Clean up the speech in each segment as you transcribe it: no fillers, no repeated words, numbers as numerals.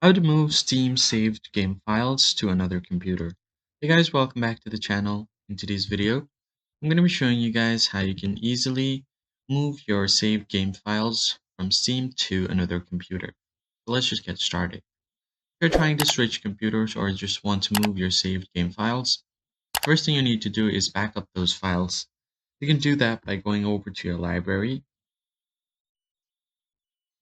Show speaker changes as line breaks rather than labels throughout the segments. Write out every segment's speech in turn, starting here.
How to move Steam saved game files to another computer. Hey guys, welcome back to the channel. In today's video, I'm going to be showing you guys how you can easily move your saved game files from Steam to another computer. So let's just get started. If you're trying to switch computers or just want to move your saved game files, first thing you need to do is back up those files. You can do that by going over to your library.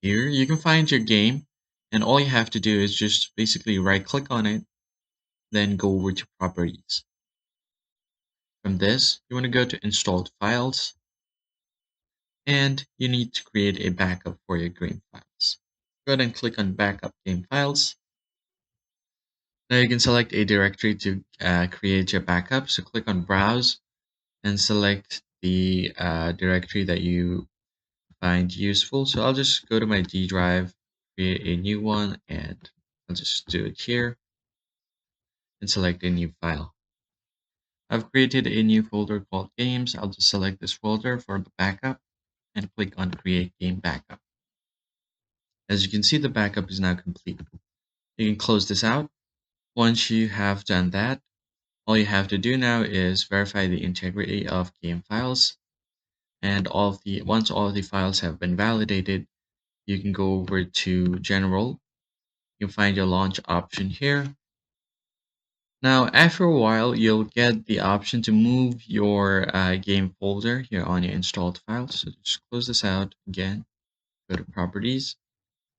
Here you can find your game, and all you have to do is just basically right click on it, then go over to properties. From this, you want to go to installed files, and you need to create a backup for your game files. Go ahead and click on backup game files. Now you can select a directory to create your backup. So click on browse and select the directory that you find useful. So I'll just go to my D drive, create a new one, and I'll just do it here and select a new file. I've created a new folder called games. I'll just select this folder for the backup and click on create game backup. As you can see, the backup is now complete. You can close this out. Once you have done that, all you have to do now is verify the integrity of game files, and once all of the files have been validated, you can go over to general. You can find your launch option here. Now, after a while, you'll get the option to move your game folder here on your installed files. So just close this out again, go to properties,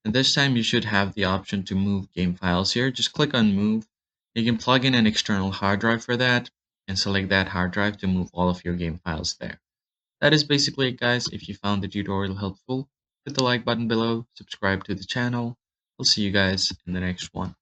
and this time you should have the option to move game files here. Just click on move. You can plug in an external hard drive for that and select that hard drive to move all of your game files there. That is basically it, guys. If you found the tutorial helpful, hit the like button below, subscribe to the channel. I'll see you guys in the next one.